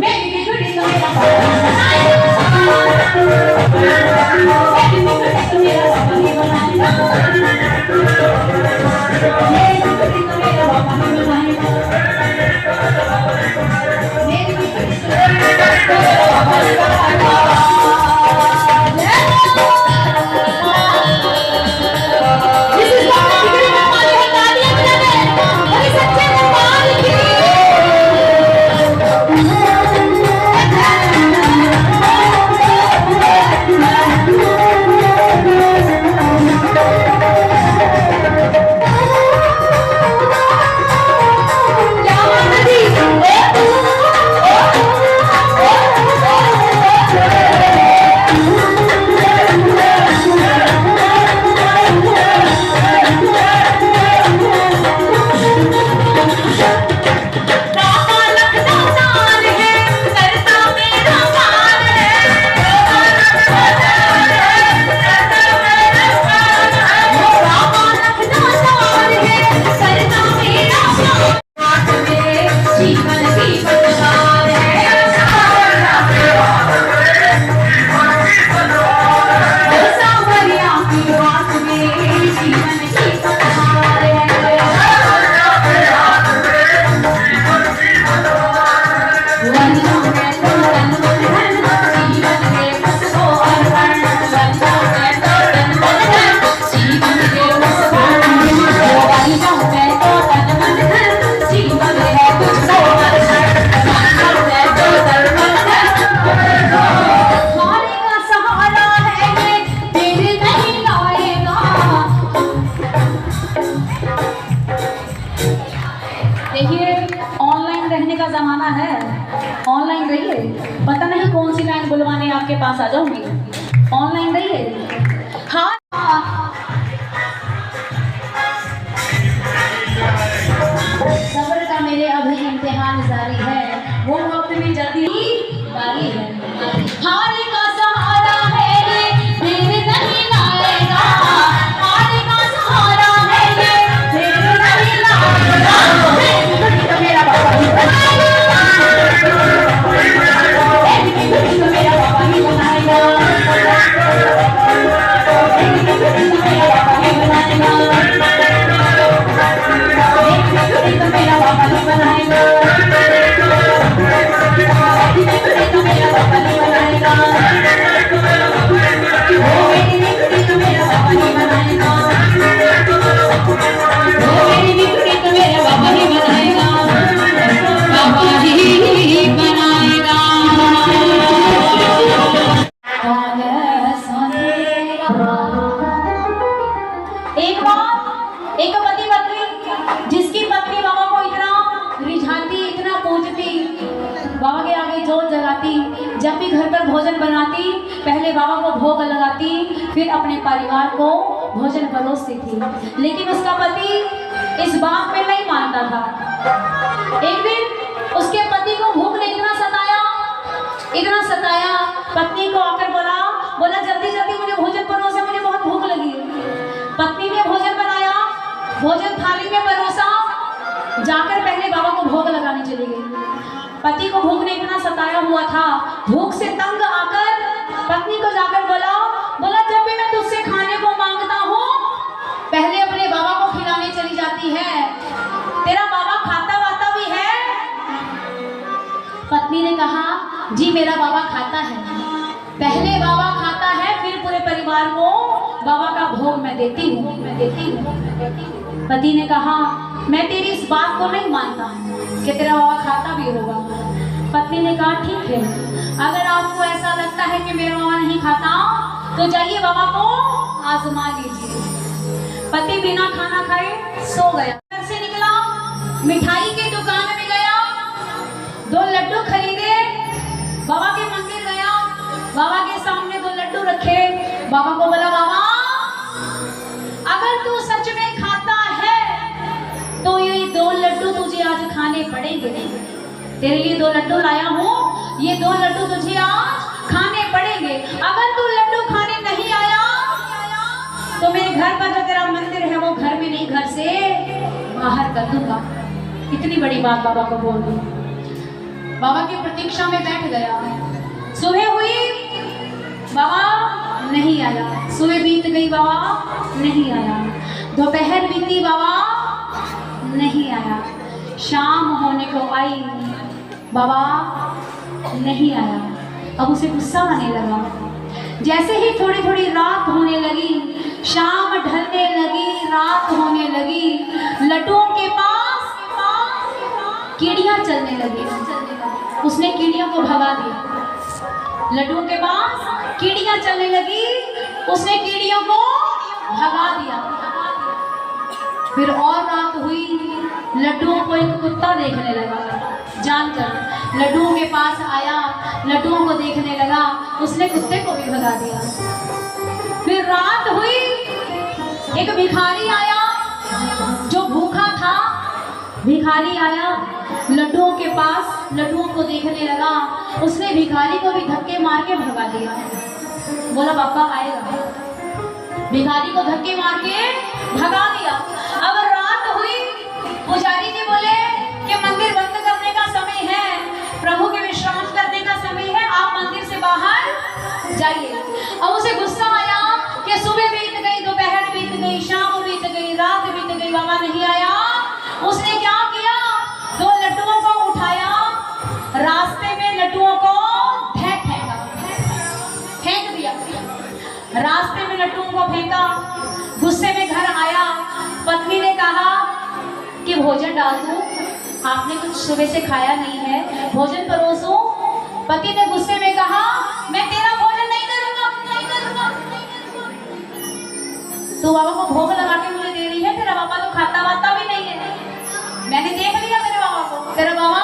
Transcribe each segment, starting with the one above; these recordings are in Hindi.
मेरी बिगड़ी तो मेरा बाबा मेरी बिगड़ी तो मेरा बाबा ही बनाएगा मेरी बिगड़ी तो मेरा बाबा ही बनाएगा मेरी बिगड़ी तो मेरा बाबा ही बनाएगा। जमाना है, ऑनलाइन रहिए, पता नहीं कौन सी लाइन बुलवाने आपके पास आ जाऊंगी। ऑनलाइन रहिए। हाँ सब्र का मेरे अभी इम्तिहान जारी है, वो वक्त में जल्दी बारी है। हारे का सहारा है ये देर नहीं लाएगा, हारे का सहारा है ये देर नहीं लाएगा। मेरा बाबा ही बनाएगा, मेरा बाबा ही बनाएगा, मेरा बाबा ही बनाएगा, मेरा बाबा ही बनाएगा, मेरा बाबा ही बनाएगा, ओ मेरी बिगड़ी तो मेरा बाबा ही बनाएगा, ओ मेरी बिगड़ी तो मेरा बाबा ही बनाएगा, बाबा ही बनाएगा। एक बार एक पति पत्नी जिसकी पत्नी बाबा को इतना रिझाती, इतना पूजती, बाबा के आगे जोत जगाती, जब भी घर पर भोजन बनाती पहले बाबा को भोग लगाती, फिर अपने परिवार को भोजन परोसती थी। लेकिन उसका पति इस बात में नहीं मानता था। एक दिन उसके पति को भूख ने इतना सताया, पत्नी को आकर बोला जल्दी जल्दी मुझे भोजन परोसा, मुझे बहुत भूख लगी। पत्नी ने भोजन बनाया, भोजन थाली में परोसा, जाकर पहले बाबा को भोग लगाने चली गई। पति को भूख ने इतना सताया हुआ था, भूख से तंग आकर पत्नी को जाकर बोला जब भी मैं तुझसे खाने को मांगता हूँ पहले अपने बाबा को खिलाने चली जाती है, तेरा बाबा खाता वाता भी है? पत्नी ने कहा जी मेरा बाबा खाता है, पहले बाबा खाता है फिर पूरे परिवार को बाबा का भोग मैं देती हूँ। पति ने कहा मैं तेरी इस बात को नहीं मानता कि तेरा बाबा खाता भी होगा। पत्नी ने कहा ठीक है, अगर आपको ऐसा लगता है कि मेरा बाबा नहीं खाता तो जाइए बाबा को आजमा लीजिए। पति बिना खाना खाए सो गया। घर से निकला, मिठाई की दुकान में गया, 2 लड्डू खरीदे, बाबा के मंदिर गया, बाबा के सामने 2 लड्डू रखे, बाबा को बोला बाबा अगर तू सच में खाता है तो ये 2 लड्डू तुझे आज खाने पड़ेंगे। तेरे लिए 2 लड्डू लाया हूँ, ये 2 लड्डू तुझे आज खाने पड़ेंगे। अगर तू लड्डू खाने नहीं आया तो मेरे घर पर जो तेरा मंदिर है वो घर में नहीं, घर से बाहर कर दूंगा। इतनी बड़ी बात बाबा को बोल दी। बाबा की प्रतीक्षा में बैठ गया। सुबह हुई, बाबा नहीं आया। सुबह बीत गई, बाबा नहीं आया। दोपहर बीती, बाबा नहीं आया। शाम होने को आई, बाबा नहीं आया। अब उसे गुस्सा आने लगा। जैसे ही थोड़ी थोड़ी रात होने लगी, शाम ढलने लगी, रात होने लगी, लड्डुओं के पास कीड़ियां चलने लगी। उसने कीड़ियों को भगा दिया। लड्डुओं के पास कीड़ियां चलने लगी, उसने कीड़ियों को भगा दिया। फिर और रात हुई, लड्डुओं को एक कुत्ता देखने लगा। जानकर लड्डुओं के पास आया, लड्डुओं को देखने लगा, उसने कुत्ते को भी भगा दिया। फिर रात हुई, एक भिखारी आया जो भूखा था। भिखारी आया, लड्डुओं के पास, लड्डुओं को देखने लगा, उसने भिखारी को भी धक्के मार के भगा दिया। बोला पापा आएगा। भिखारी को धक्के मार के भगा दिया। अब रात हुई, पुजारी जी बोले कि मंदिर बंद करने का समय है, प्रभु के विश्राम करने का समय है, आप मंदिर से बाहर जाइए। अब उसे गुस्सा आया कि सुबह बीत गई, दोपहर बीत गई, शाम बीत गई, रात बीत गई, बाबा नहीं आया। उसने क्या किया? 2 लड्डुओं को उठाया, रास्ते में लड्डुओं को फेंक दिया। रास्ते में लड्डुओं को फेंका। गुस्से में घर आया। पत्नी ने कहा कि भोजन डाल दूं, आपने कुछ सुबह से खाया नहीं है, भोजन परोसूं। पति ने गुस्से में कहा मैं तेरा भोजन नहीं करूंगा, नहीं करूंगा। तो बाबा को भोग लगा के मुझे दे रही है, तेरा बाबा तो खाता वाता भी नहीं है। मैंने देख लिया मेरे बाबा को, तेरा बाबा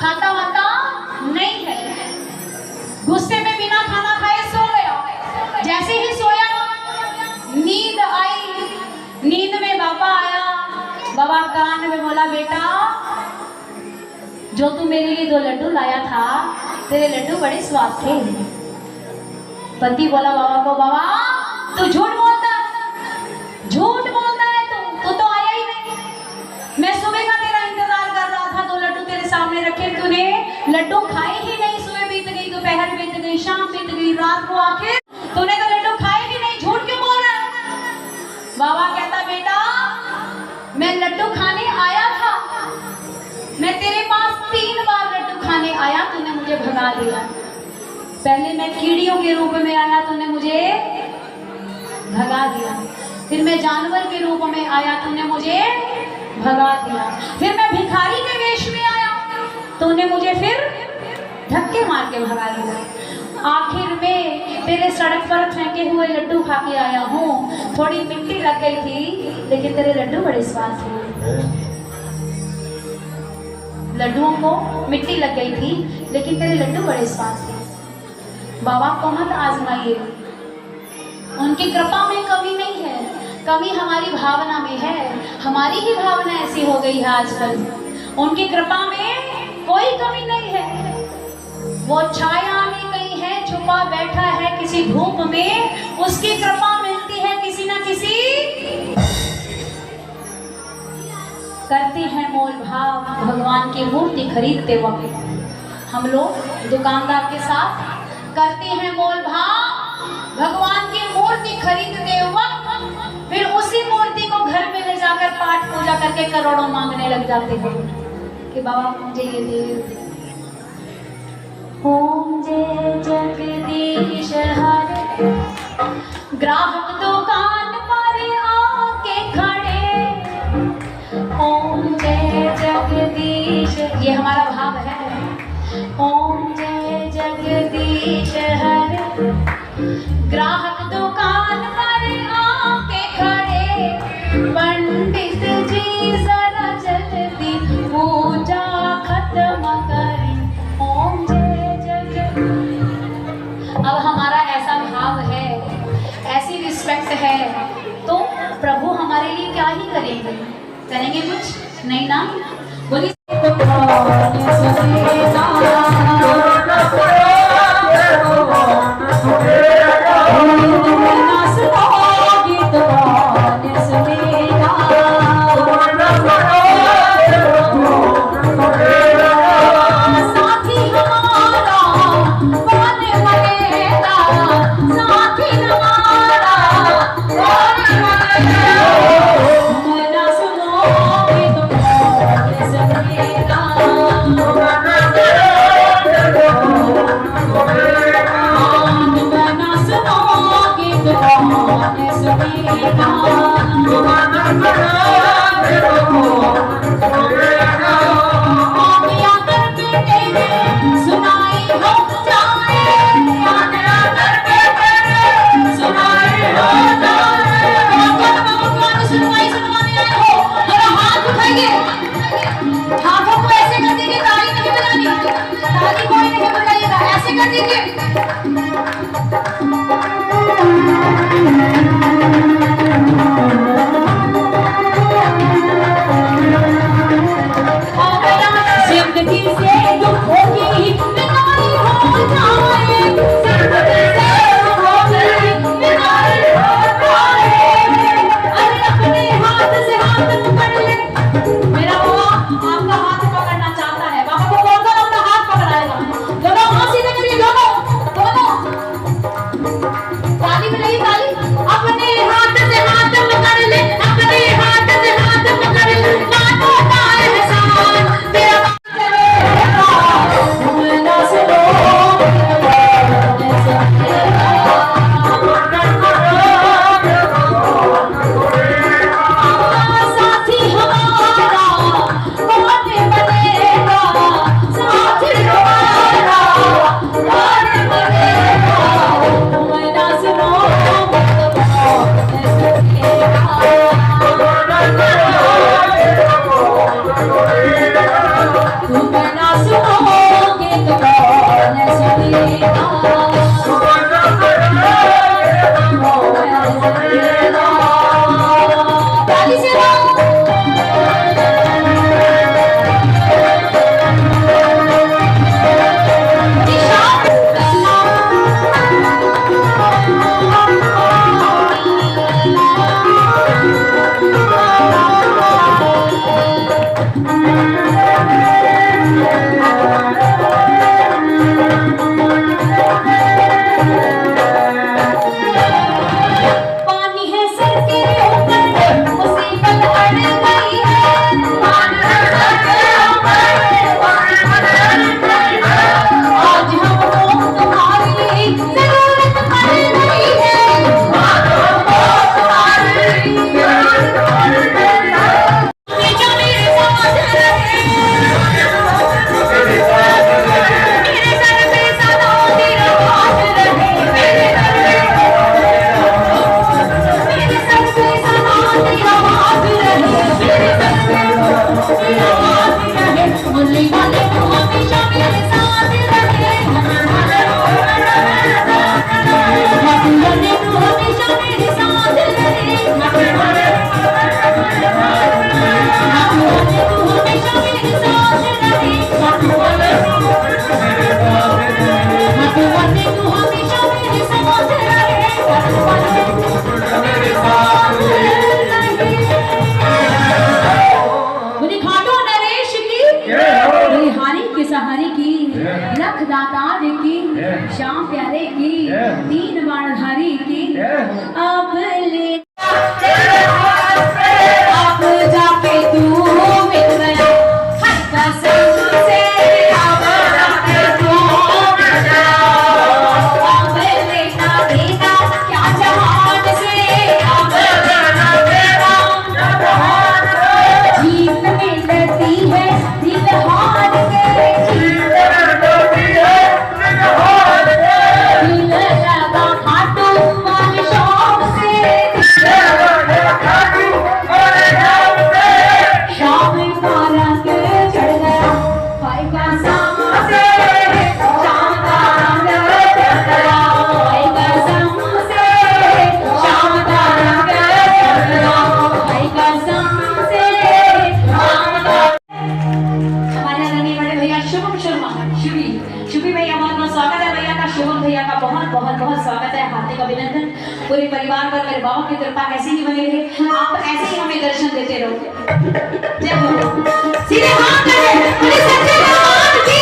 खाता वाता नहीं है। गुस्से में बिना खाना खाए सो गया। जैसे ही सोया, नींद आई। नींद में बाबा आया। बाबा कान में बोला बेटा, जो तू मेरे लिए 2 लड्डू लाया था, तेरे लड्डू बड़े स्वाद थे। पति बोला बाबा को, बाबा तू झूठ बोलता है, झूठ बोलता है, तू तो आया ही नहीं। मैं सुबह का तेरा इंतजार कर रहा था, 2 लड्डू तेरे सामने रखे, तूने लड्डू खाए ही नहीं। सुबह बीत गई, दोपहर बीत गई, शाम बीत गई, रात को आखिर तूने तो लड्डू खाए ही नहीं, झूठ क्यों बोल रहा है? बाबा कहता बेटा मैं लड्डू खाने आया था, मैं तेरे पास 3 बार लड्डू खाने आया, तूने मुझे भगा दिया। पहले मैं कीड़ियों के रूप में आया, तूने मुझे भगा दिया। फिर मैं जानवर के रूप में आया, तूने मुझे भगा दिया। फिर मैं भिखारी के वेश में आया, तूने मुझे फिर धक्के मार के भगा दिया। आखिर में तेरे सड़क पर फेंके हुए लड्डू खा के आया हूँ। थोड़ी मिट्टी लग गई थी, लेकिन तेरे लड्डू बड़े स्वाद थे। लड्डुओं को मिट्टी लग गई थी, लेकिन तेरे लड्डू बड़े स्वाद थे। बाबा को मत आजमाइए, उनकी कृपा में कमी नहीं है, कमी हमारी भावना में है। हमारी ही भावना ऐसी हो गई है आजकल। उनकी कृपा में कोई कमी नहीं है। वो छाया में कहीं है, छुपा बैठा है किसी धूप में, उसकी कृपा मिलती है किसी न किसी। करते हैं मोल भाव भगवान की मूर्ति खरीदते वक्त। हम लोग दुकानदार के साथ करते हैं मोल भाव भगवान की मूर्ति खरीदते वक्त, फिर उसी मूर्ति को घर में ले जाकर पाठ पूजा करके करोड़ों मांगने लग जाते हैं कि बाबा मुझे ये दे। ओम जय जगदीश हरे, ग्राहक दुकान पर आके खड़े। ओम जय जगदीश, ये हमारा भाव है। ओम जय जगदीश हरे, ग्राहक दुकान पर आके खड़े। पंडित जी जरा जल्दी पूजा खत्म करें। ओम जय जगदीश। अब हमारा ऐसा भाव है, ऐसी रिस्पेक्ट है, तो प्रभु हमारे लिए क्या ही करेंगे? करेंगे कुछ नहीं ना। बोलिए साथ सुनाई हो जाए यात्रा करके तेरे सुनाई हो जाए सुनवाई सुनवाने आए हो और हाथ उठाइए हाथों को ऐसे कर दीजिए ताली नहीं बजानी ताली कोई नहीं बजाइएगा ऐसे कर दीजिए जिंदगी से दुख होगी बिगाड़ी हो जाए जिंदगी से दुख होगी बिगाड़ी हो जाए अरे अपने हाथ से हाथ पकड़ ले मेरा बाबा आपका हाथ पकड़ना चाहता है बाबा को बोलकर अपना हाथ पकड़ाएगा दोनों हाथ सीधे करिए दोनों ताली बजाइए ताली अपने हाथ से हाथ पकड़ ले अपने हाथ से हाथ पकड़ ले बातों का एहसान तेरा लख दातार की श्याम प्यारे की तीन बाणधारी की अब ले अब जाके तू मिल गया कसम से अब जाके तू मिल गया अब लेना देना क्या जहान से अब लेना देना जहान से जीत मिलती है दिल हार के जीत बहुत स्वागत है हार्दिक अभिनंदन पूरे परिवार पर मेरे बाबा की कृपा ऐसे ही बने रहे आप ऐसे ही हमें दर्शन देते रहो जय हो सीधे हाथ करें पूरे सच्चे भगवान की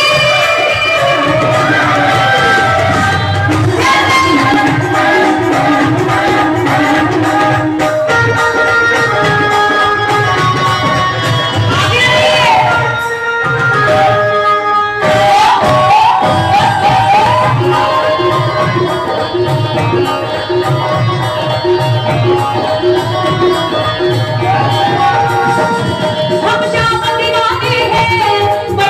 हम श्याम दीवाने हैं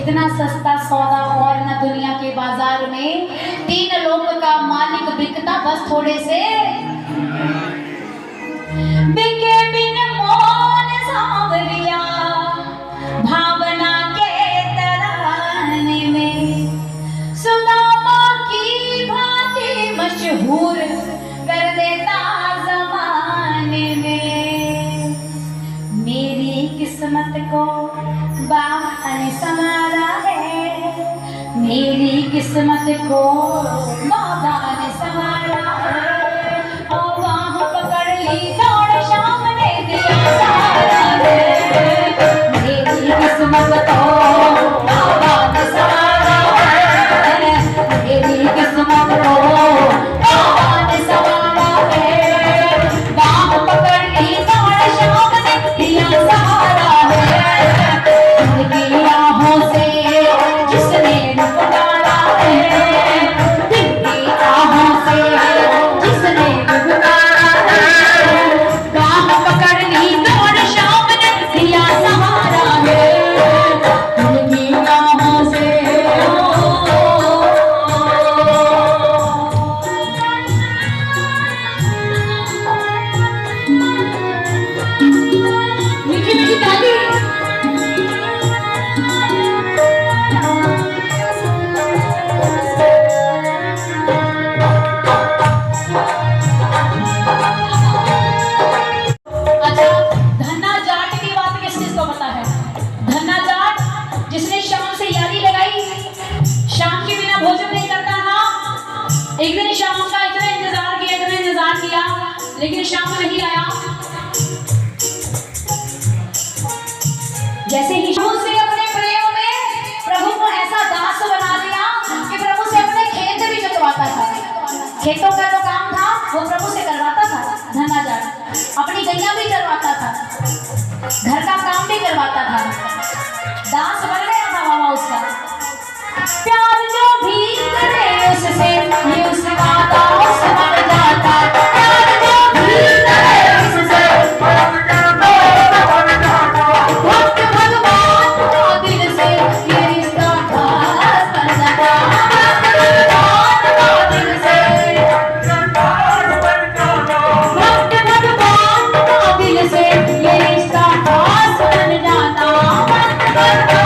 इतना सस्ता सौदा और न दुनिया के बाजार में, 3 लोक का मालिक बिकता बस थोड़े से। बिके बिन मोन सांवरिया भावना के तराने में, सुदामा की भांति मशहूर कर देता जमाने में। मेरी किस्मत को बाबा ने संवारा है, मेरी किस्मत को बाबा ने संवारा है। और बाह पकड़ ली दौड़ शाम ने दिया सहारा है, मेरी किस्मत को बाबा ने संवारा है, मेरी किस्मत को बाबा ने संवारा है। बाह पकड़ ली दौड़ शाम ने दिया सहारा है, उनकी राहों से जिसने पुकारा है, उनकी राहों से जिसने पुकारा है। बाह पकड़ ली दौड़ शाम ने दिया सहारा है, उनकी राहों से। मीठी मीठी ताली। अच्छा, धन्ना जाट की बात किस चीज को पता है? धन्ना जाट जिसने शाम से यारी लगाई, शाम के बिना भोजन नहीं करता था। एक दिन शाम का इतना इंतजार किया, लेकिन शाम नहीं आया। जैसे ही प्रभु से अपने प्रेम में प्रभु को ऐसा दास बना दिया कि प्रभु से अपने खेत भी जोतवाता था। खेतों का जो काम था वो प्रभु से करवाता था। धन्ना जाट अपनी गैया भी चरवाता था, घर का काम भी करवाता था। दास बन गया था बाबा उसका। प्यार जो भी करे उससे ये उसका दास बन जाता। प्यार जो भी करे उससे भक्त भगवान को दिल से ये रिश्ता खास बन जाता। भक्त भगवान को दिल से, भक्त भगवान को दिल से ये रिश्ता खास बन जाता। भक्त भगवान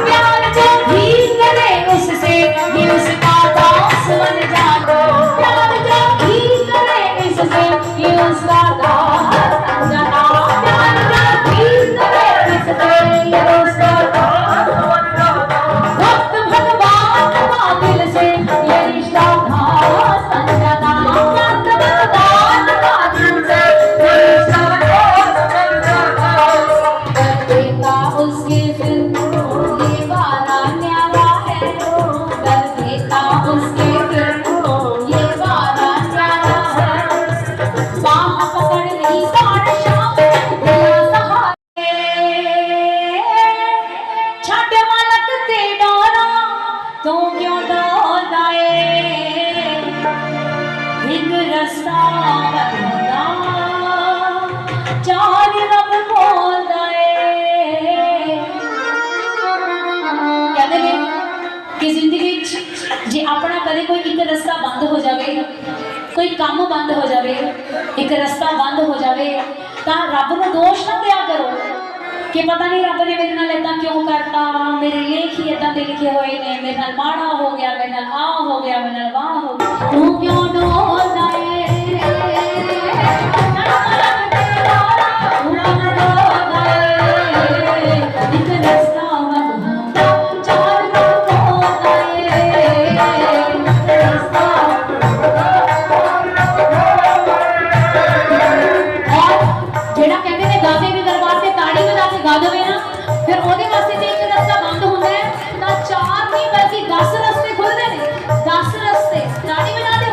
प्यार जो भी करे उससे ये उसका दास बन जाता। प्यार जो भी करे उससे ये उसका दास बन जाता। प्यार जो भी करे उससे ये उसका दास बन जाता। भक्त भगवान का दिल से ये रिश्ता खास बन जाता। भक्त भगवान का दिल से ये रिश्ता खास बन जाता। कर देता उसके फिर ये वाला न्यारा है, कर देता उसके फिर ये वाला न्यारा है। बाह पकड़ ली दौड़ शाम दिया सहारे, छठ मलक ते डोरा तू क्यों डोलाए। एक रास्ता बदलदा चार रब बोलदा ए। कहते ने कि जिंदगी जे अपना कदे कोई एक रास्ता बंद हो जाए, कोई काम बंद हो जाए, एक रास्ता बंद हो जाए, तो रब को दोष ना दिया करो कि पता नहीं रब ने मेरे नाल इदां क्यों करता, मेरे लेख ही इदां दे लिखे हुए ने, मेरे नाल माड़ा हो गया, मेरे नाल आ हो गया, मेरे नाल वाह हो गया। तू क्यों डोलदा ए, एक रास्ता चार बोलदा ए, रास्ता। और जेड़ा कहते ने गाने भी दरबार से ताड़ी बजा के गा देवे ना, फिर ओदे वास्ते जे एक रास्ता बंद होंदा है तो 4 नहीं बल्कि 10 रास्ते खुलदे ने। 10 रास्ते ताड़ी बजा दे,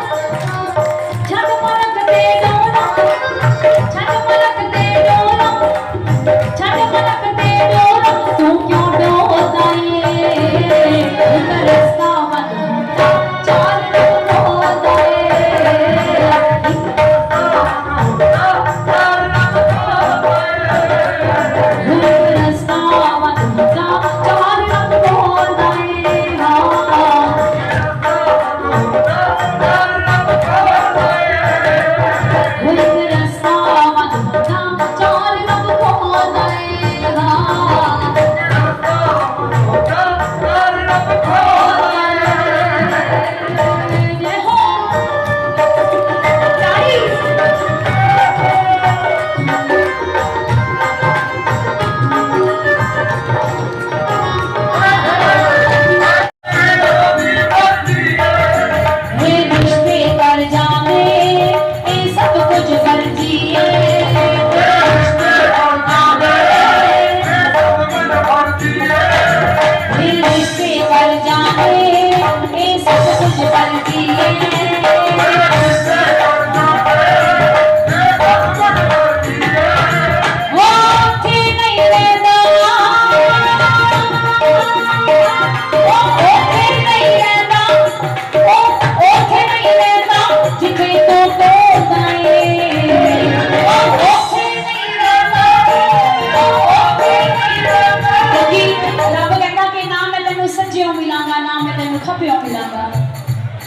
मिलांगा।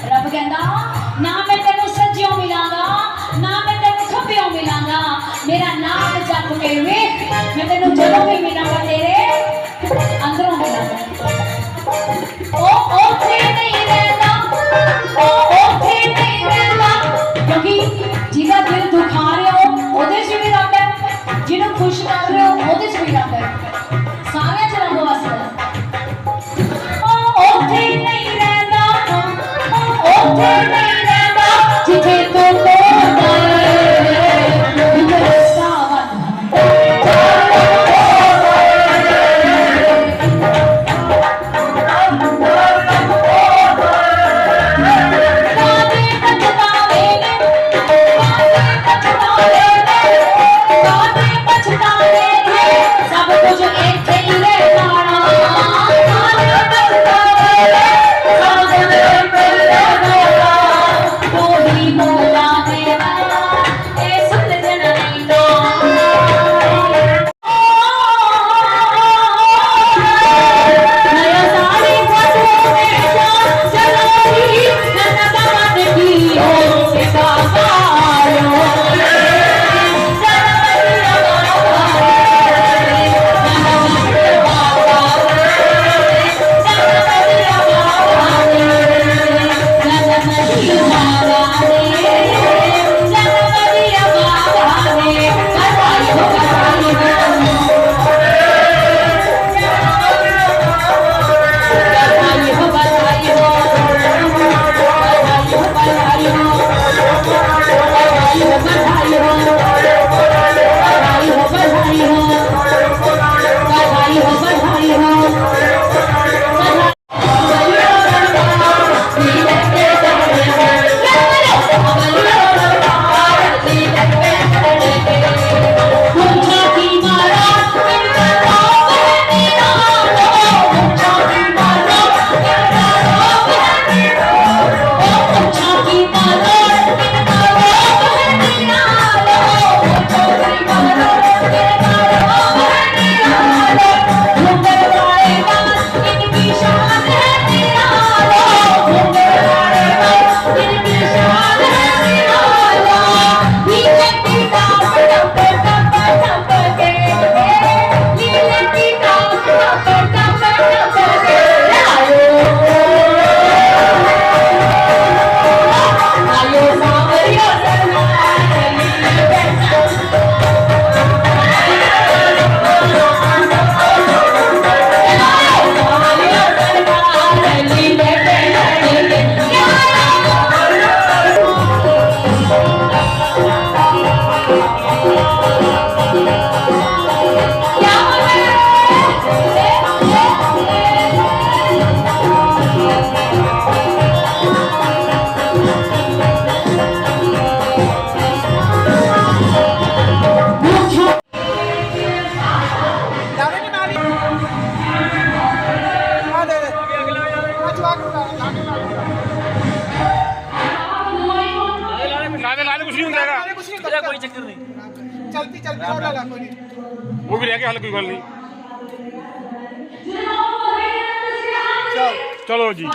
रब कहता ना मैं तेनू सज्जियों मिलांगा ना मैं तेनू खब्बियों मिलांगा, मेरा नाम जप के वेख मैं तेनू जदों भी मिलांगा तेरे अंदरों मिलांगा। ओ ओथे नहीं रहना, ओ ओथे नहीं रहना, क्योंकि जिहदा दिल दुखा रहे हो ओदे च भी रब है, जिन्हों खुश कर रहे हो ओदे च भी रब है, सारे च रब वसदा। ओ ओथे नहीं रहना, ओ ओथे नहीं रहना जिथे तू होंदा है सावन। कोई चक्कर नहीं, चलती चलती और ला कोई नहीं, वो भी रह गया, हल कोई गल नहीं। चल चलो जी।